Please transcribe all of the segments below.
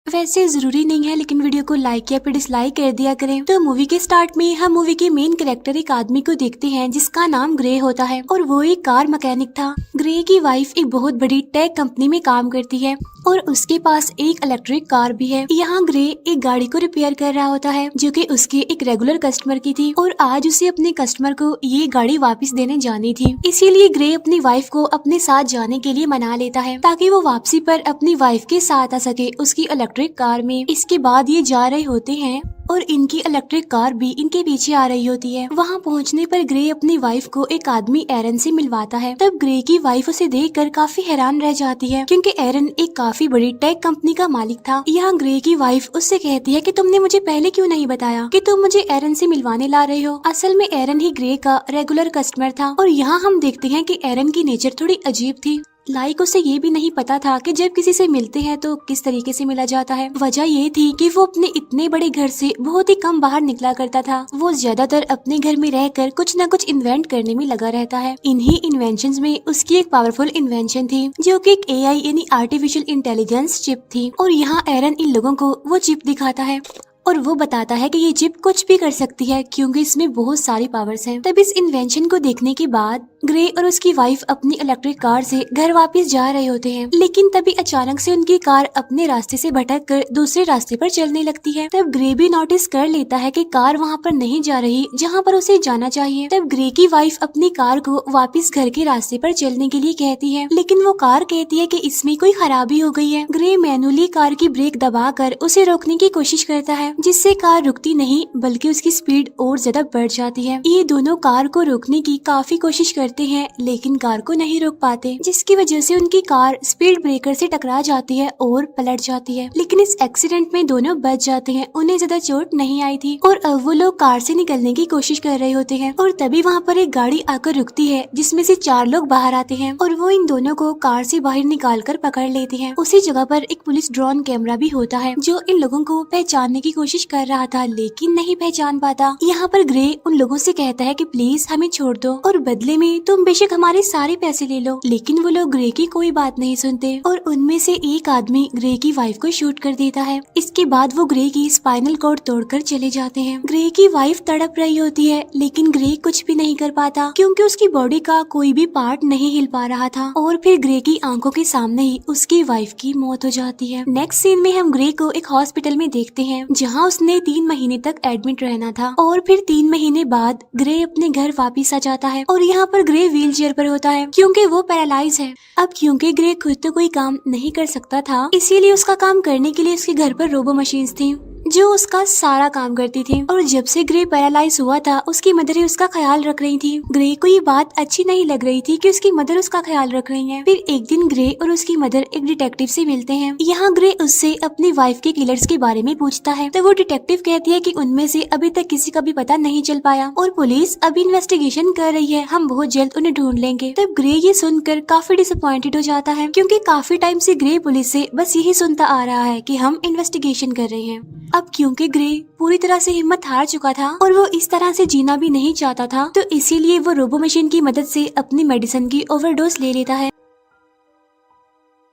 वैसे जरूरी नहीं है, लेकिन वीडियो को लाइक या फिर डिसलाइक कर दिया करें। तो मूवी के स्टार्ट में हम मूवी के मेन कैरेक्टर एक आदमी को देखते हैं जिसका नाम ग्रे होता है और वो एक कार मैकेनिक था। ग्रे की वाइफ एक बहुत बड़ी टेक कंपनी में काम करती है और उसके पास एक इलेक्ट्रिक कार भी है। यहाँ ग्रे एक गाड़ी को रिपेयर कर रहा होता है जो कि उसके एक रेगुलर कस्टमर की थी और आज उसे अपने कस्टमर को ये गाड़ी वापस देने जानी थी। इसीलिए ग्रे अपनी वाइफ को अपने साथ जाने के लिए मना लेता है ताकि वो वापसी पर अपनी वाइफ के साथ आ सके उसकी इलेक्ट्रिक कार में। इसके बाद ये जा रहे होते हैं और इनकी इलेक्ट्रिक कार भी इनके पीछे आ रही होती है। वहाँ पहुँचने पर ग्रे अपनी वाइफ को एक आदमी एरन से मिलवाता है। तब ग्रे की वाइफ उसे देखकर काफी हैरान रह जाती है क्योंकि एरन एक काफी बड़ी टेक कंपनी का मालिक था। यहाँ ग्रे की वाइफ उससे कहती है कि तुमने मुझे पहले क्यों नहीं बताया कि तुम मुझे एरन से मिलवाने ला रहे हो। असल में एरन ही ग्रे का रेगुलर कस्टमर था और यहाँ हम देखते हैं कि एरन की नेचर थोड़ी अजीब थी। लाइक उसे ये भी नहीं पता था कि जब किसी से मिलते हैं तो किस तरीके से मिला जाता है। वजह ये थी कि वो अपने इतने बड़े घर से बहुत ही कम बाहर निकला करता था। वो ज्यादातर अपने घर में रहकर कुछ न कुछ इन्वेंट करने में लगा रहता है। इन्हीं इन्वेंशंस में उसकी एक पावरफुल इन्वेंशन थी जो कि एक एआई यानी आर्टिफिशियल इंटेलिजेंस चिप थी और यहाँ एरन इन लोगों को वो चिप दिखाता है और वो बताता है कि ये चिप कुछ भी कर सकती है क्योंकि इसमें बहुत सारी पावर्स हैं। तब इस इन्वेंशन को देखने के बाद ग्रे और उसकी वाइफ अपनी इलेक्ट्रिक कार से घर वापस जा रहे होते हैं, लेकिन तभी अचानक से उनकी कार अपने रास्ते से भटक कर दूसरे रास्ते पर चलने लगती है। तब ग्रे भी नोटिस कर लेता है कि कार वहाँ पर नहीं जा रही जहाँ पर उसे जाना चाहिए। तब ग्रे की वाइफ अपनी कार को वापस घर के रास्ते पर चलने के लिए कहती है, लेकिन वो कार कहती है कि इसमें कोई खराबी हो गई है। ग्रे मैनुअली कार की ब्रेक दबाकर उसे रोकने की कोशिश करता है जिससे कार रुकती नहीं बल्कि उसकी स्पीड और ज्यादा बढ़ जाती है। ये दोनों कार को रोकने की काफी कोशिश करते हैं लेकिन कार को नहीं रोक पाते, जिसकी वजह से उनकी कार स्पीड ब्रेकर से टकरा जाती है और पलट जाती है। लेकिन इस एक्सीडेंट में दोनों बच जाते हैं, उन्हें ज्यादा चोट नहीं आई थी और अब वो लोग कार से निकलने की कोशिश कर रहे होते हैं और तभी वहाँ पर एक गाड़ी आकर रुकती है जिसमें से 4 लोग बाहर आते हैं और वो इन दोनों को कार से बाहर निकाल कर पकड़ लेते हैं। उसी जगह पर एक पुलिस ड्रोन कैमरा भी होता है जो इन लोगों को पहचानने की कोशिश कर रहा था लेकिन नहीं पहचान पाता। यहाँ पर ग्रे उन लोगों से कहता है कि प्लीज हमें छोड़ दो और बदले में तुम बेशक हमारे सारे पैसे ले लो, लेकिन वो लोग ग्रे की कोई बात नहीं सुनते और उनमें से एक आदमी ग्रे की वाइफ को शूट कर देता है। इसके बाद वो ग्रे की स्पाइनल कॉर्ड तोड़कर चले जाते हैं। ग्रे की वाइफ तड़प रही होती है लेकिन ग्रे कुछ भी नहीं कर पाता क्योंकि उसकी बॉडी का कोई भी पार्ट नहीं हिल पा रहा था और फिर ग्रे की आंखों के सामने ही उसकी वाइफ की मौत हो जाती है। नेक्स्ट सीन में हम ग्रे को एक हॉस्पिटल में देखते हैं जहाँ उसने 3 महीने तक एडमिट रहना था और फिर 3 महीने बाद ग्रे अपने घर वापिस आ जाता है और यहाँ पर ग्रे व्हील चेयर पर होता है क्योंकि वो पैरालाइज है। अब क्योंकि ग्रे खुद तो कोई काम नहीं कर सकता था इसीलिए उसका काम करने के लिए उसके घर पर रोबो मशीन्स थी जो उसका सारा काम करती थी और जब से ग्रे पैरालाइज हुआ था उसकी मदर ही उसका ख्याल रख रही थी। ग्रे को ये बात अच्छी नहीं लग रही थी कि उसकी मदर उसका ख्याल रख रही है। फिर एक दिन ग्रे और उसकी मदर एक डिटेक्टिव से मिलते हैं। यहाँ ग्रे उससे अपनी वाइफ के किलर्स के बारे में पूछता है तो वो डिटेक्टिव कहती है कि उनमें से अभी तक किसी का भी पता नहीं चल पाया और पुलिस अभी इन्वेस्टिगेशन कर रही है, हम बहुत जल्द उन्हें ढूंढ लेंगे। तब ग्रे ये सुनकर काफी डिसअपॉइंटेड हो जाता है क्योंकि काफी टाइम से ग्रे पुलिस से बस यही सुनता आ रहा है कि हम इन्वेस्टिगेशन कर रहे हैं। अब क्योंकि ग्रे पूरी तरह से हिम्मत हार चुका था और वो इस तरह से जीना भी नहीं चाहता था तो इसीलिए वो रोबो मशीन की मदद से अपनी मेडिसिन की ओवरडोज ले लेता है।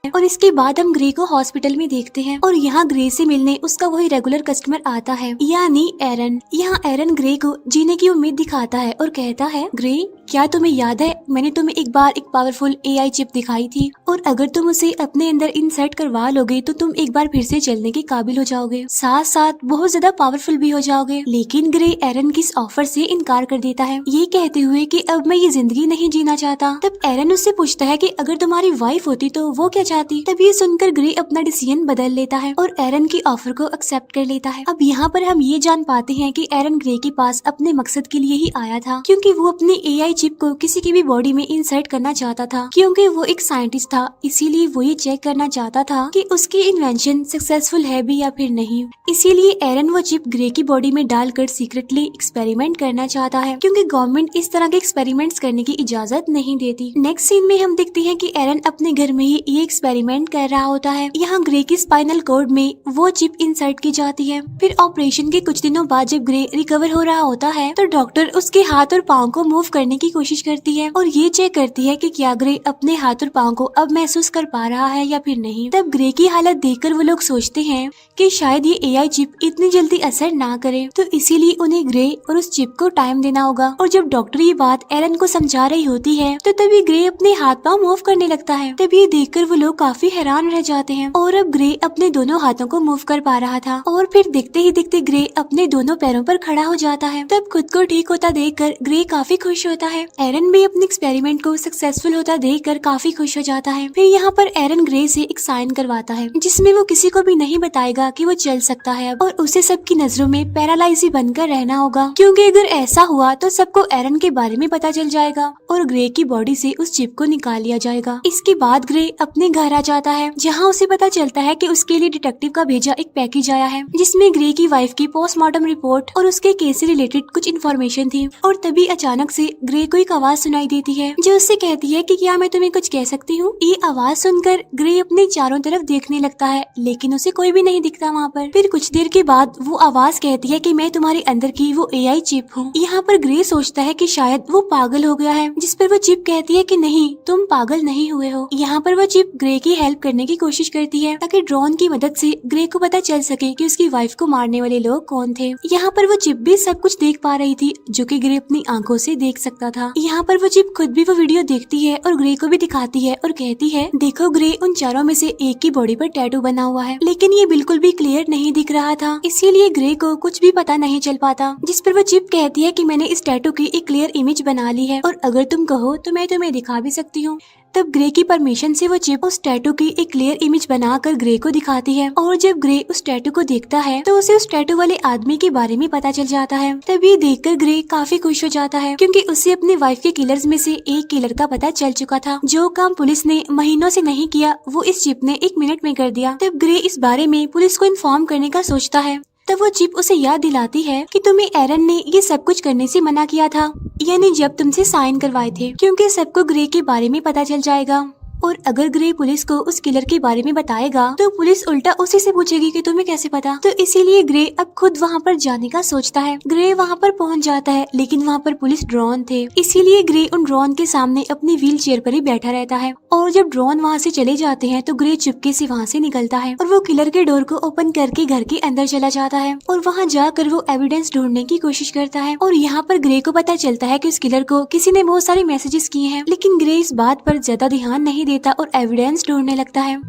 और इसके बाद हम ग्रे को हॉस्पिटल में देखते हैं और यहाँ ग्रे से मिलने उसका वही रेगुलर कस्टमर आता है यानी एरन। यहाँ एरन ग्रे को जीने की उम्मीद दिखाता है और कहता है, ग्रे क्या तुम्हें याद है मैंने तुम्हें एक बार एक पावरफुल एआई चिप दिखाई थी और अगर तुम उसे अपने अंदर इंसर्ट करवा लोगे तो तुम एक बार फिर से चलने के काबिल हो जाओगे, साथ साथ बहुत ज्यादा पावरफुल भी हो जाओगे। लेकिन ग्रे एरन की इस ऑफर से इनकार कर देता है ये कहते हुए कि अब मैं ये जिंदगी नहीं जीना चाहता। तब एरन उससे पूछता है कि अगर तुम्हारी वाइफ होती तो वो क्या चाहती। तब ये सुनकर ग्रे अपना डिसीजन बदल लेता है और एरन की ऑफर को एक्सेप्ट कर लेता है। अब यहाँ पर हम ये जान पाते हैं कि एरन ग्रे के पास अपने मकसद के लिए ही आया था क्योंकि वो अपनी एआई चिप को किसी की भी बॉडी में इंसर्ट करना चाहता था। क्योंकि वो एक साइंटिस्ट था इसीलिए वो ये चेक करना चाहता था कि उसकी इन्वेंशन सक्सेसफुल है भी या फिर नहीं। इसीलिए एरन वो चिप ग्रे की बॉडी में डालकर सीक्रेटली एक्सपेरिमेंट करना चाहता है क्योंकि गवर्नमेंट इस तरह के एक्सपेरिमेंट्स करने की इजाजत नहीं देती। नेक्स्ट सीन में हम देखते हैं कि एरन अपने घर में ही ये एक्सपेरिमेंट कर रहा होता है। यहाँ ग्रे की स्पाइनल कॉर्ड में वो चिप इंसर्ट की जाती है। फिर ऑपरेशन के कुछ दिनों बाद जब ग्रे रिकवर हो रहा होता है तो डॉक्टर उसके हाथ और पाँव को मूव करने की कोशिश करती है और ये चेक करती है कि क्या ग्रे अपने हाथ और पाँव को अब महसूस कर पा रहा है या फिर नहीं। तब ग्रे की हालत देखकर वो लोग सोचते हैं कि शायद ये AI चिप इतनी जल्दी असर ना करे, तो इसीलिए उन्हें ग्रे और उस चिप को टाइम देना होगा। और जब डॉक्टर ये बात एरन को समझा रही होती है तो तभी ग्रे अपने हाथ पाँव मूव करने लगता है। तब ये देखकर वो लोग काफी हैरान रह जाते हैं और अब ग्रे अपने दोनों हाथों को मूव कर पा रहा था और फिर दिखते ही दिखते ग्रे अपने दोनों पैरों पर खड़ा हो जाता है। तब खुद को ठीक होता देखकर ग्रे काफी खुश होता है। एरन भी अपने एक्सपेरिमेंट को सक्सेसफुल होता देखकर काफी खुश हो जाता है। फिर यहाँ पर एरन ग्रे से एक साइन करवाता है जिसमें वो किसी को भी नहीं बताएगा कि वो चल सकता है अब, और उसे सबकी नजरों में पैरालाइज ही बनकर रहना होगा, क्योंकि अगर ऐसा हुआ तो सबको एरन के बारे में पता चल जाएगा और ग्रे की बॉडी से उस चिप को निकाल लिया जाएगा। इसके बाद ग्रे अपने घर आ जाता है जहाँ उसे पता चलता है कि उसके लिए डिटेक्टिव का भेजा एक पैकेज आया है जिसमें ग्रे की वाइफ की पोस्टमार्टम रिपोर्ट और उसके केस से रिलेटेड कुछ इन्फॉर्मेशन थी। और तभी अचानक से ग्रे को एक आवाज सुनाई देती है जो उससे कहती है कि क्या मैं तुम्हें कुछ कह सकती हूँ। ये आवाज सुनकर ग्रे अपने चारों तरफ देखने लगता है लेकिन उसे कोई भी नहीं दिखता वहाँ पर। फिर कुछ देर के बाद वो आवाज कहती है कि मैं तुम्हारे अंदर की वो AI चिप हूँ। यहाँ पर ग्रे सोचता है कि शायद वो पागल हो गया है, जिस पर वो चिप कहती है कि नहीं, तुम पागल नहीं हुए हो। यहाँ पर वो चिप ग्रे की हेल्प करने की कोशिश करती है ताकि ड्रोन की मदद से ग्रे को पता चल सके कि उसकी वाइफ को मारने वाले लोग कौन थे। यहाँ पर वो चिप भी सब कुछ देख पा रही थी जो कि ग्रे अपनी आंखों से देख सकता था। यहाँ पर वो चिप खुद भी वो वीडियो देखती है और ग्रे को भी दिखाती है और कहती है देखो ग्रे, उन चारों में से एक की बॉडी पर टैटू बना हुआ है लेकिन ये बिल्कुल भी क्लियर नहीं दिख रहा था, इसीलिए ग्रे को कुछ भी पता नहीं चल पाता। जिस पर वो चिप कहती है कि मैंने इस टैटू की एक क्लियर इमेज बना ली है और अगर तुम कहो तो मैं तुम्हें दिखा भी सकती हूँ। तब ग्रे की परमिशन से वो चिप उस टैटू की एक क्लियर इमेज बनाकर ग्रे को दिखाती है और जब ग्रे उस टैटू को देखता है तो उसे उस टैटू वाले आदमी के बारे में पता चल जाता है। तब ये देखकर ग्रे काफी खुश हो जाता है क्योंकि उसे अपनी वाइफ के किलर्स में से एक किलर का पता चल चुका था। जो काम पुलिस ने महीनों से नहीं किया वो इस चिप ने 1 मिनट में कर दिया। तब ग्रे इस बारे में पुलिस को इन्फॉर्म करने का सोचता है। तब वो चिप उसे याद दिलाती है कि तुम्हें एरन ने ये सब कुछ करने से मना किया था, यानी जब तुमसे साइन करवाए थे, क्योंकि सबको ग्रे के बारे में पता चल जाएगा और अगर ग्रे पुलिस को उस किलर के बारे में बताएगा तो पुलिस उल्टा उसी से पूछेगी कि तुम्हें कैसे पता। तो इसीलिए ग्रे अब खुद वहाँ पर जाने का सोचता है। ग्रे वहाँ पर पहुँच जाता है लेकिन वहाँ पर पुलिस ड्रोन थे, इसीलिए ग्रे उन ड्रोन के सामने अपनी व्हील चेयर पर ही बैठा रहता है और जब ड्रोन वहाँ से चले जाते हैं तो ग्रे चुपके से वहाँ से निकलता है और वो किलर के डोर को ओपन करके घर के अंदर चला जाता है और वहाँ जाकर वो एविडेंस ढूंढने की कोशिश करता है। और यहाँ पर ग्रे को पता चलता है कि उस किलर को किसी ने बहुत सारे मैसेजेस किए हैं, लेकिन ग्रे इस बात पर ज्यादा ध्यान नहीं देता और एविडेंस ढूंढने लगता है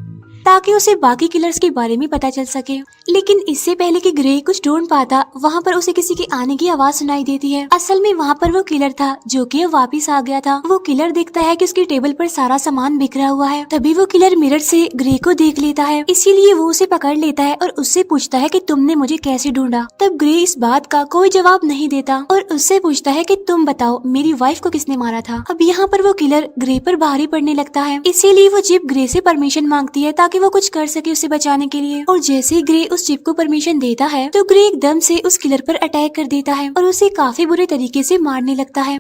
ताकि उसे बाकी किलर्स के बारे में पता चल सके। लेकिन इससे पहले कि ग्रे कुछ ढूंढ पाता वहाँ पर उसे किसी के आने की आवाज सुनाई देती है। असल में वहाँ पर वो किलर था जो कि वापस आ गया था। वो किलर देखता है कि उसकी टेबल पर सारा सामान बिखरा हुआ है। तभी वो किलर मिरर से ग्रे को देख लेता है, इसीलिए वो उसे पकड़ लेता है और उससे पूछता है कि तुमने मुझे कैसे ढूंढा। तब ग्रे इस बात का कोई जवाब नहीं देता और उससे पूछता है कि तुम बताओ मेरी वाइफ को किसने मारा था। अब यहाँ पर वो किलर ग्रे पर भारी पड़ने लगता है, इसीलिए वो चिप ग्रे से परमिशन मांगती है ताकि वो कुछ कर सके उसे बचाने के लिए। और जैसे ही ग्रे उस चिप को परमिशन देता है तो ग्रे एकदम से उस किलर पर अटैक कर देता है और उसे काफी बुरे तरीके से मारने लगता है।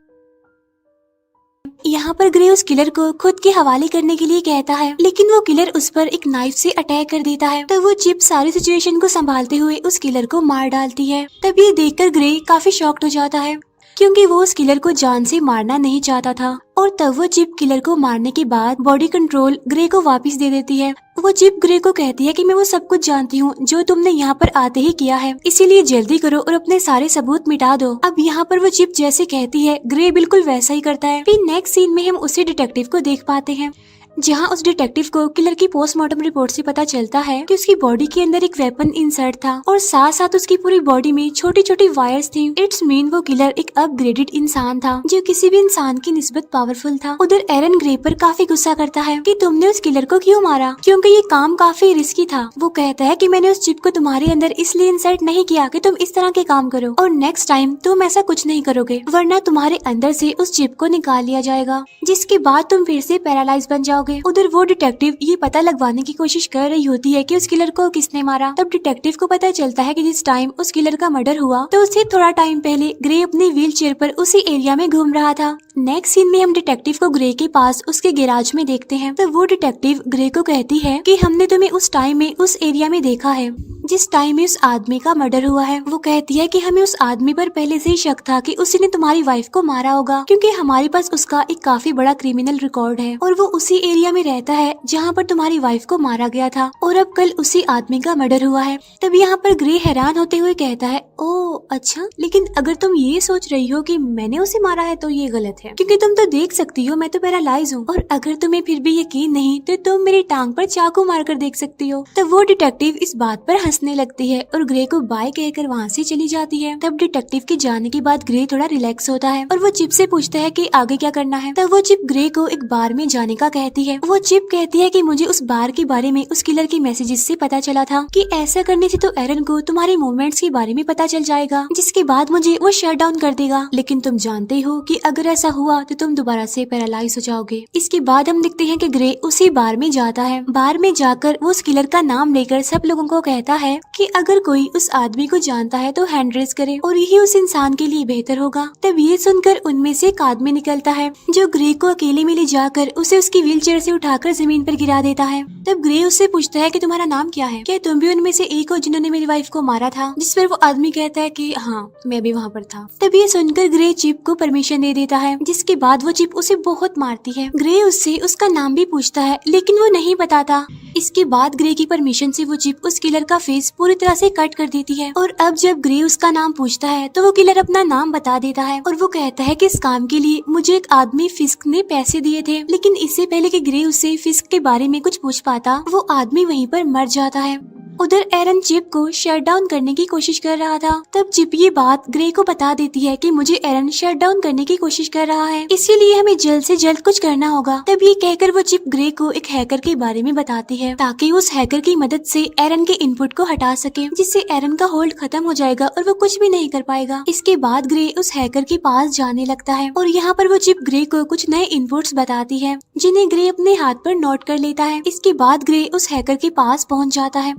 यहाँ पर ग्रे उस किलर को खुद के हवाले करने के लिए कहता है, लेकिन वो किलर उस पर एक नाइफ से अटैक कर देता है। तो वो चिप सारी सिचुएशन को संभालते हुए उस किलर को मार डालती है। तब ये देखकर ग्रे काफी शॉक्ड हो जाता है क्योंकि वो उस किलर को जान से मारना नहीं चाहता था। और तब वो चिप किलर को मारने के बाद बॉडी कंट्रोल ग्रे को वापस दे देती है। वो चिप ग्रे को कहती है कि मैं वो सब कुछ जानती हूँ जो तुमने यहाँ पर आते ही किया है, इसीलिए जल्दी करो और अपने सारे सबूत मिटा दो। अब यहाँ पर वो चिप जैसे कहती है ग्रे बिल्कुल वैसा ही करता है। फिर नेक्स्ट सीन में हम उसी डिटेक्टिव को देख पाते हैं जहाँ उस डिटेक्टिव को किलर की पोस्टमार्टम रिपोर्ट से पता चलता है कि उसकी बॉडी के अंदर एक वेपन इंसर्ट था और साथ साथ उसकी पूरी बॉडी में छोटी छोटी वायर्स थी। इट्स मीन वो किलर एक अपग्रेडेड इंसान था जो किसी भी इंसान की निस्बत पावरफुल था। उधर एरन ग्रे पर काफी गुस्सा करता है कि तुमने उस किलर को क्यों मारा, क्योंकि ये काम काफी रिस्की था। वो कहता है कि मैंने उस चिप को तुम्हारे अंदर इसलिए इंसर्ट नहीं किया कि तुम इस तरह के काम करो और नेक्स्ट टाइम तुम ऐसा कुछ नहीं करोगे, वरना तुम्हारे अंदर से उस चिप को निकाल लिया जाएगा, जिसके बाद तुम फिर से पैरालाइज बन जाओगे। जाओगे। उधर वो डिटेक्टिव ये पता लगवाने की कोशिश कर रही होती है कि उस किलर को किसने मारा। तब डिटेक्टिव को पता चलता है कि जिस टाइम उस किलर का मर्डर हुआ तो उससे थोड़ा टाइम पहले ग्रे अपनी व्हील चेयर पर उसी एरिया में घूम रहा था। नेक्स्ट सीन में हम डिटेक्टिव को ग्रे के पास उसके गैराज में देखते हैं। तो वो डिटेक्टिव ग्रे को कहती है कि हमने तुम्हें उस टाइम में उस एरिया में देखा है जिस टाइम में उस आदमी का मर्डर हुआ है। वो कहती है कि हमें उस आदमी पर पहले से ही शक था कि उसने तुम्हारी वाइफ को मारा होगा, क्योंकि हमारे पास उसका एक काफी बड़ा क्रिमिनल रिकॉर्ड है और वो उसी एरिया में रहता है जहाँ पर तुम्हारी वाइफ को मारा गया था और अब कल उसी आदमी का मर्डर हुआ है। तब यहाँ पर ग्रे हैरान होते हुए कहता है, ओ अच्छा, लेकिन अगर तुम ये सोच रही हो कि मैंने उसे मारा है तो ये गलत है, क्योंकि तुम तो देख सकती हो मैं तो पैरालाइज हूँ, और अगर तुम्हें फिर भी यकीन नहीं तो तुम मेरी टांग पर चाकू मार कर देख सकती हो। तब वो डिटेक्टिव इस बात पर हंसने लगती है और ग्रे को बाय कहकर वहाँ से चली जाती है। तब डिटेक्टिव के जाने के बाद ग्रे थोड़ा रिलैक्स होता है और वो चिप से पूछता है कि आगे क्या करना है। तब वो चिप ग्रे को एक बार में जाने का कहती है। वो चिप कहती है कि मुझे उस बार के बारे में उस किलर के मैसेजेस से पता चला था कि ऐसा करने से तो एरन को तुम्हारे मूवमेंट्स के बारे में पता चल जाएगा, जिसके बाद मुझे वो शट डाउन कर देगा। लेकिन तुम जानते हो कि अगर ऐसा हुआ तो तुम दोबारा से पैरालाइज हो जाओगे। इसके बाद हम देखते हैं कि ग्रे उसी बार में जाता है। बार में जाकर वो उस किलर का नाम लेकर सब लोगों को कहता है कि अगर कोई उस आदमी को जानता है तो हैंड रेज करे और यही उस इंसान के लिए बेहतर होगा। तब ये सुनकर उनमें से एक आदमी निकलता है जो ग्रे को अकेले में ले जाकर उसे उसकी व्हील चेयर से उठाकर जमीन पर गिरा देता है। तब ग्रे उससे पूछता है कि तुम्हारा नाम क्या है, क्या तुम भी उनमें से एक हो जिन्होंने मेरी वाइफ को मारा था? जिस पर वो आदमी कहता है कि हाँ, मैं भी वहाँ पर था। तब ये सुनकर ग्रे चिप को परमिशन दे देता है, जिसके बाद वो चिप उसे बहुत मारती है। ग्रे उससे उसका नाम भी पूछता है लेकिन वो नहीं बताता। इसके बाद ग्रे की परमिशन से वो चिप उस किलर का फेस पूरी तरह से कट कर देती है और अब जब ग्रे उसका नाम पूछता है तो वो किलर अपना नाम बता देता है और वो कहता है कि इस काम के लिए मुझे एक आदमी फिस्क ने पैसे दिए थे। लेकिन इससे पहले कि ग्रे उससे फिस्क के बारे में कुछ पूछ पाता, वो आदमी वहीं पर मर जाता है। उधर एरन चिप को शट डाउन करने की कोशिश कर रहा था। तब चिप ये बात ग्रे को बता देती है कि मुझे एरन शट डाउन करने की कोशिश कर रहा है, इसीलिए हमें जल्द से जल्द कुछ करना होगा। तब ये कहकर वो चिप ग्रे को एक हैकर के बारे में बताती है ताकि उस हैकर की मदद से एरन के इनपुट को हटा सके, जिससे एरन का होल्ड खत्म हो जाएगा और वो कुछ भी नहीं कर पाएगा। इसके बाद ग्रे उस हैकर के पास जाने लगता है और यहाँ पर वो चिप ग्रे को कुछ नए इनपुट्स बताती है जिन्हें ग्रे अपने हाथ पर नोट कर लेता है। इसके बाद ग्रे उस हैकर के पास पहुँच जाता है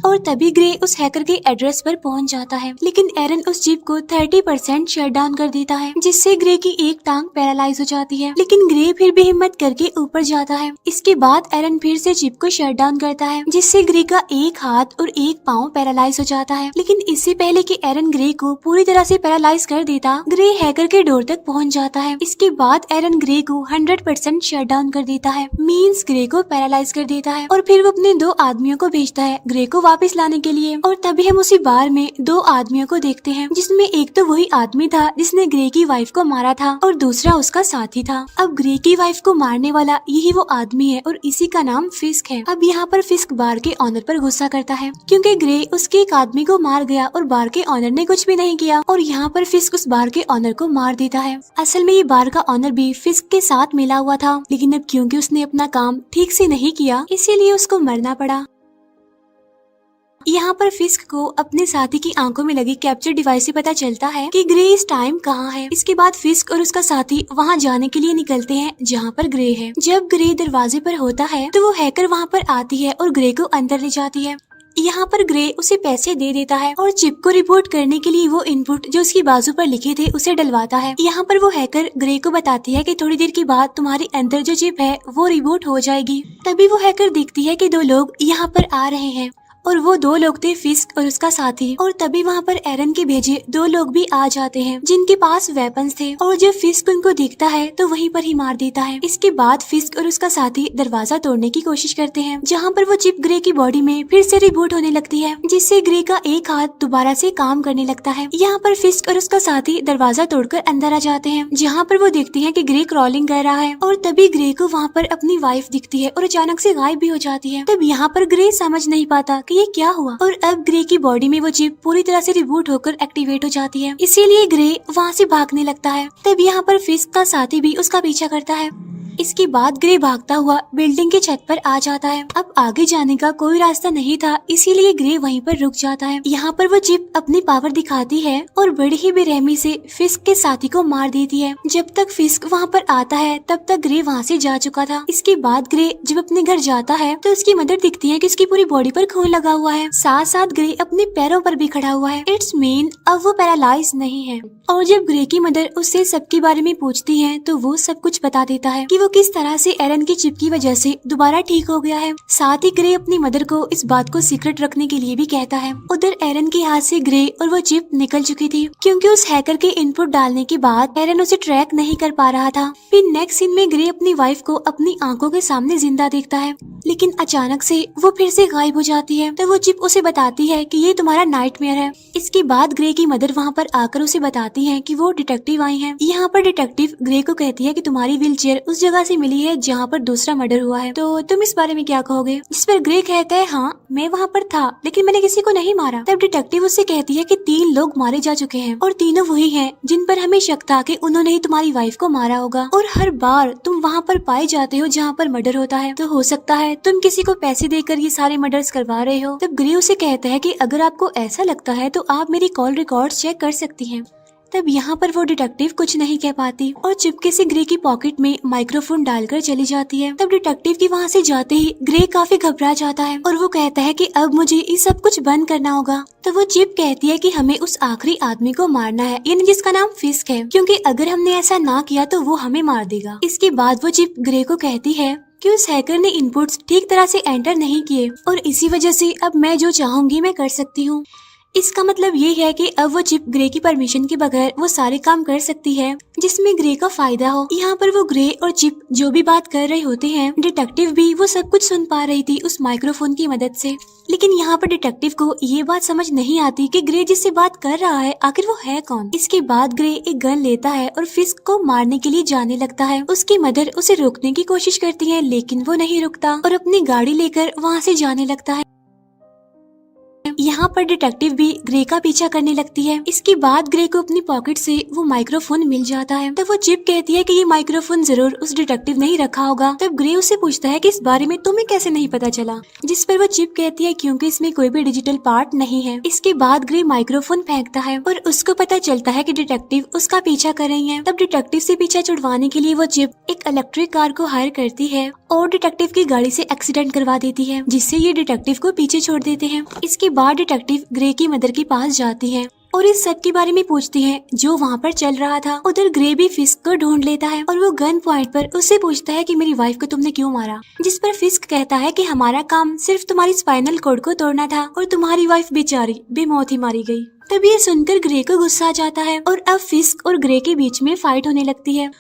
और तभी ग्रे उस हैकर के एड्रेस पर पहुंच जाता है, लेकिन एरन उस चिप को 30% शट डाउन कर देता है, जिससे ग्रे की एक टांग पैरालाइज हो जाती है। लेकिन ग्रे फिर भी हिम्मत करके ऊपर जाता है। इसके बाद एरन फिर से चिप को शट डाउन करता है, जिससे ग्रे का एक हाथ और एक पाँव पैरालाइज हो जाता है। लेकिन इससे पहले कि एरन ग्रे को पूरी तरह से पैरालाइज कर देता, ग्रे हैकर के डोर तक पहुँच जाता है। इसके बाद एरन ग्रे को 100% शट डाउन कर देता है, मीन्स ग्रे को पैरालाइज कर देता है और फिर वो अपने 2 आदमियों को भेजता है ग्रे को वापस लाने के लिए। और तभी हम उसी बार में 2 आदमियों को देखते हैं, जिसमें एक तो वही आदमी था जिसने ग्रे की वाइफ को मारा था और दूसरा उसका साथी था। अब ग्रे की वाइफ को मारने वाला यही वो आदमी है और इसी का नाम फिस्क है। अब यहाँ पर फिस्क बार के ऑनर पर गुस्सा करता है क्योंकि ग्रे उसके एक आदमी को मार गया और बार के ऑनर ने कुछ भी नहीं किया, और यहाँ पर फिस्क उस बार के ऑनर को मार देता है। असल में ये बार का ऑनर भी फिस्क के साथ मिला हुआ था, लेकिन अब क्योंकि उसने अपना काम ठीक से नहीं किया इसीलिए उसको मरना पड़ा। यहाँ पर फिस्क को अपने साथी की आंखों में लगी कैप्चर डिवाइस से पता चलता है कि ग्रे इस टाइम कहाँ है। इसके बाद फिस्क और उसका साथी वहाँ जाने के लिए निकलते हैं जहाँ पर ग्रे है। जब ग्रे दरवाजे पर होता है तो वो हैकर वहाँ पर आती है और ग्रे को अंदर ले जाती है। यहाँ पर ग्रे उसे पैसे दे देता है और चिप को रिपोर्ट करने के लिए वो इनपुट जो उसकी बाजू पर लिखे थे उसे डलवाता है। यहाँ पर वो हैकर ग्रे को बताती है कि थोड़ी देर के बाद तुम्हारे अंदर जो चिप है वो रिबूट हो जाएगी। तभी वो हैकर देखती है कि 2 लोग यहाँ पर आ रहे हैं और वो 2 लोग थे फिस्क और उसका साथी, और तभी वहाँ पर एरन के भेजे 2 लोग भी आ जाते हैं जिनके पास वेपन्स थे, और जब फिस्क उनको देखता है तो वहीं पर ही मार देता है। इसके बाद फिस्क और उसका साथी दरवाजा तोड़ने की कोशिश करते हैं, जहाँ पर वो चिप ग्रे की बॉडी में फिर से रिबूट होने लगती है, जिससे ग्रे का एक हाथ दोबारा से काम करने लगता है। यहाँ पर फिस्क और उसका साथी दरवाजा तोड़कर अंदर आ जाते हैं, जहाँ पर वो देखते हैं कि ग्रे क्रॉलिंग कर रहा है, और तभी ग्रे को वहाँ पर अपनी वाइफ दिखती है और अचानक से गायब भी हो जाती है। तब यहाँ पर ग्रे समझ नहीं पाता ये क्या हुआ, और अब ग्रे की बॉडी में वो चिप पूरी तरह से रिबूट होकर एक्टिवेट हो जाती है, इसीलिए ग्रे वहाँ से भागने लगता है। तब यहाँ पर फिस्क का साथी भी उसका पीछा करता है। इसके बाद ग्रे भागता हुआ बिल्डिंग के छत पर आ जाता है। अब आगे जाने का कोई रास्ता नहीं था, इसीलिए ग्रे वहीं पर रुक जाता है। यहाँ पर वो चिप अपनी पावर दिखाती है और बड़ी ही बेरहमी से फिस्क के साथी को मार देती है। जब तक फिस्क वहाँ पर आता है तब तक ग्रे वहाँ से जा चुका था। इसके बाद ग्रे जब अपने घर जाता है तो उसकी मदर दिखती है कि उसकी पूरी बॉडी पर खून लगा हुआ है, साथ साथ ग्रे अपने पैरों पर भी खड़ा हुआ है। इट्स मीन अब वो पैरालाइज नहीं है। और जब ग्रे की मदर उससे सबके बारे में पूछती है तो वो सब कुछ बता देता है कि वो किस तरह से एरन की चिप की वजह से दोबारा ठीक हो गया है। साथ ही ग्रे अपनी मदर को इस बात को सीक्रेट रखने के लिए भी कहता है। उधर एरन के हाथ से ग्रे और वो चिप निकल चुकी थी, क्योंकि उस हैकर के इनपुट डालने के बाद एरन उसे ट्रैक नहीं कर पा रहा था। फिर नेक्स्ट सीन में ग्रे अपनी वाइफ को अपनी आंखों के सामने जिंदा देखता है, लेकिन अचानक से वो फिर से गायब हो जाती है। तो वो चिप उसे बताती है कि ये तुम्हारा नाइटमेयर है। इसके बाद ग्रे की मदर वहाँ पर आकर उसे बताती है कि वो डिटेक्टिव आई हैं। यहाँ पर डिटेक्टिव ग्रे को कहती है कि तुम्हारी व्हीलचेयर उस जगह से मिली है जहाँ पर दूसरा मर्डर हुआ है, तो तुम इस बारे में क्या कहोगे। जिस पर ग्रे कहता है हाँ मैं वहाँ पर था, लेकिन मैंने किसी को नहीं मारा। तब डिटेक्टिव उससे कहती है कि 3 लोग मारे जा चुके हैं और तीनों वही हैं जिन पर हमें शक था कि उन्होंने ही तुम्हारी वाइफ को मारा होगा, और हर बार तुम वहाँ पर पाए जाते हो जहाँ पर मर्डर होता है, तो हो सकता है तुम किसी को पैसे देकर ये सारे मर्डर्स करवा रहे हो। तब ग्रे उसे कहता है कि अगर आपको ऐसा लगता है तो आप मेरी कॉल रिकॉर्ड्स चेक कर सकती हैं। तब यहाँ पर वो डिटेक्टिव कुछ नहीं कह पाती और चुपके से ग्रे की पॉकेट में माइक्रोफोन डालकर चली जाती है। तब डिटेक्टिव की वहाँ से जाते ही ग्रे काफी घबरा जाता है और वो कहता है कि अब मुझे ये सब कुछ बंद करना होगा। तो वो चिप कहती है कि हमें उस आखिरी आदमी को मारना है, यानी जिसका नाम फिस्क है, क्योंकि अगर हमने ऐसा ना किया तो वो हमें मार देगा। इसके बाद वो चिप ग्रे को कहती है कि उस हैकर ने इनपुट्स ठीक तरह से एंटर नहीं किए और इसी वजह से अब मैं जो चाहूंगी मैं कर सकती हूँ। इसका मतलब ये है कि अब वो चिप ग्रे की परमिशन के बगैर वो सारे काम कर सकती है जिसमें ग्रे का फायदा हो। यहाँ पर वो ग्रे और चिप जो भी बात कर रहे होते हैं, डिटेक्टिव भी वो सब कुछ सुन पा रही थी उस माइक्रोफोन की मदद से। लेकिन यहाँ पर डिटेक्टिव को ये बात समझ नहीं आती कि ग्रे जिससे बात कर रहा है आखिर वो है कौन। इसके बाद ग्रे एक गन लेता है और फिस्क को मारने के लिए जाने लगता है। उसकी मदर उसे रोकने की कोशिश करती है, लेकिन वो नहीं रुकता और अपनी गाड़ी लेकर वहाँ से जाने लगता है। यहाँ पर डिटेक्टिव भी ग्रे का पीछा करने लगती है। इसके बाद ग्रे को अपनी पॉकेट से वो माइक्रोफोन मिल जाता है। तब वो चिप कहती है कि ये माइक्रोफोन जरूर उस डिटेक्टिव ने ही रखा होगा। तब ग्रे उससे पूछता है कि इस बारे में तुम्हें कैसे नहीं पता चला, जिस पर वो चिप कहती है क्योंकि इसमें कोई भी डिजिटल पार्ट नहीं है। इसके बाद ग्रे माइक्रोफोन फेंकता है और उसको पता चलता है कि डिटेक्टिव उसका पीछा कर रही है। तब डिटेक्टिव से पीछा छुड़वाने के लिए वो चिप एक इलेक्ट्रिक कार को हायर करती है और डिटेक्टिव की गाड़ी से एक्सीडेंट करवा देती है, जिससे ये डिटेक्टिव को पीछे छोड़ देते हैं। इसके बाद डिटेक्टिव ग्रे की मदर के पास जाती है और इस सब के बारे में पूछती है जो वहाँ पर चल रहा था। उधर ग्रे भी फिस्क को ढूंढ लेता है और वो गन पॉइंट पर उससे पूछता है कि मेरी वाइफ को तुमने क्यों मारा, जिस पर फिस्क कहता है कि हमारा काम सिर्फ तुम्हारी स्पाइनल कॉर्ड को तोड़ना था और तुम्हारी वाइफ बेचारी बेमौत ही मारी गई। तब ये सुनकर ग्रे को गुस्सा आ जाता है और अब फिस्क और ग्रे के बीच में फाइट होने लगती है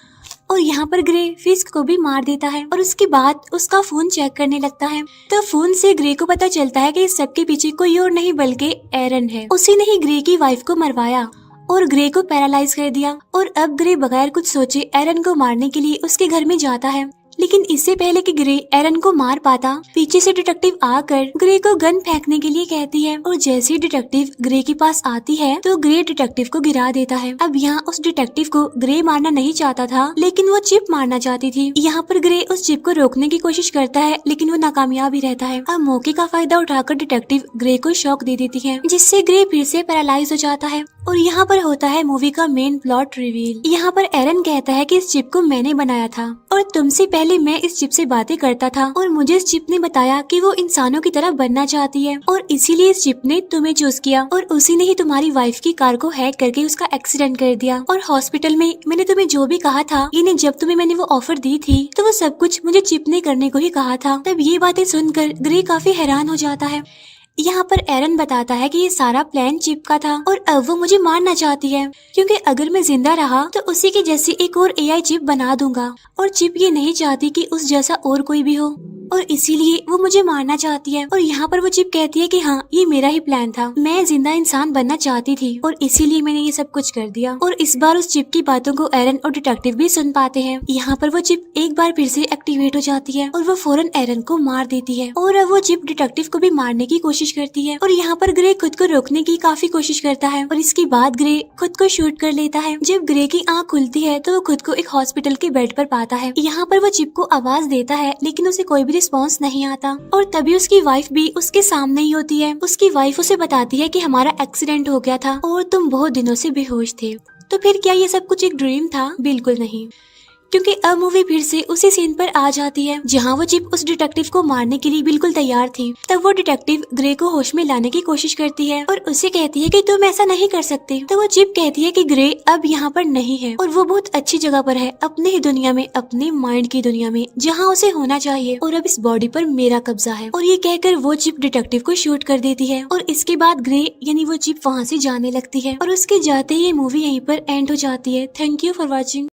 और यहाँ पर ग्रे फिस्क को भी मार देता है और उसके बाद उसका फोन चेक करने लगता है। तो फोन से ग्रे को पता चलता है कि इस सब के पीछे कोई और नहीं बल्कि एरन है। उसी ने ही ग्रे की वाइफ को मरवाया और ग्रे को पैरालाइज कर दिया और अब ग्रे बगैर कुछ सोचे एरन को मारने के लिए उसके घर में जाता है। लेकिन इससे पहले कि ग्रे एरन को मार पाता, पीछे से डिटेक्टिव आकर ग्रे को गन फेंकने के लिए कहती है और जैसे ही डिटेक्टिव ग्रे के पास आती है तो ग्रे डिटेक्टिव को गिरा देता है। अब यहाँ उस डिटेक्टिव को ग्रे मारना नहीं चाहता था, लेकिन वो चिप मारना चाहती थी। यहाँ पर ग्रे उस चिप को रोकने की कोशिश करता है, लेकिन वो नाकामयाब ही रहता है। अब मौके का फायदा उठाकर डिटेक्टिव ग्रे को शॉक दे देती है, जिससे ग्रे फिर से पैरालाइज हो जाता है। और यहाँ पर होता है मूवी का मेन प्लॉट रिवील। यहाँ पर एरन कहता है कि इस चिप को मैंने बनाया था और तुमसे पहले मैं इस चिप से बातें करता था और मुझे इस चिप ने बताया कि वो इंसानों की तरह बनना चाहती है और इसीलिए इस चिप ने तुम्हें चूज किया और उसी ने ही तुम्हारी वाइफ की कार को हैक करके उसका एक्सीडेंट कर दिया। और हॉस्पिटल में मैंने तुम्हें जो भी कहा था, यानी जब तुम्हें मैंने वो ऑफर दी थी, तो वो सब कुछ मुझे चिप ने करने को ही कहा था। तब ये बातें सुनकर ग्रे काफी हैरान हो जाता है। यहाँ पर एरन बताता है कि ये सारा प्लान चिप का था और अब वो मुझे मारना चाहती है, क्योंकि अगर मैं जिंदा रहा तो उसी के जैसी एक और एआई चिप बना दूंगा और चिप ये नहीं चाहती कि उस जैसा और कोई भी हो। और इसीलिए वो मुझे मारना चाहती है। और यहाँ पर वो चिप कहती है कि हाँ, ये मेरा ही प्लान था, मैं जिंदा इंसान बनना चाहती थी और इसीलिए मैंने ये सब कुछ कर दिया। और इस बार उस चिप की बातों को एरन और डिटेक्टिव भी सुन पाते हैं। यहाँ पर वो चिप एक बार फिर से एक्टिवेट हो जाती है और वो फौरन एरन को मार देती है और वो चिप डिटेक्टिव को भी मारने की कोशिश करती है। और यहाँ पर ग्रे खुद को रोकने की काफी कोशिश करता है और इसके बाद ग्रे खुद को शूट कर लेता है। जब ग्रे की आंख खुलती है तो वो खुद को एक हॉस्पिटल के बेड पर पाता है। यहाँ पर वो चिप को आवाज देता है लेकिन उसे कोई भी रिस्पॉन्स नहीं आता और तभी उसकी वाइफ भी उसके सामने ही होती है। उसकी वाइफ उसे बताती है कि हमारा एक्सीडेंट हो गया था और तुम बहुत दिनों से बेहोश थे। तो फिर क्या ये सब कुछ एक ड्रीम था? बिल्कुल नहीं, क्योंकि अब मूवी फिर से उसी सीन पर आ जाती है जहाँ वो चिप उस डिटेक्टिव को मारने के लिए बिल्कुल तैयार थी। तब वो डिटेक्टिव ग्रे को होश में लाने की कोशिश करती है और उसे कहती है कि तुम ऐसा नहीं कर सकते। तो वो चिप कहती है कि ग्रे अब यहाँ पर नहीं है और वो बहुत अच्छी जगह पर है, अपने ही दुनिया में, अपने माइंड की दुनिया में, जहाँ उसे होना चाहिए और अब इस बॉडी पर मेरा कब्जा है। और ये कहकर वो चिप डिटेक्टिव को शूट कर देती है और इसके बाद ग्रे यानी वो चिप वहाँ से जाने लगती है और उसके जाते ही ये मूवी यहीं पर एंड हो जाती है। Thank you for watching.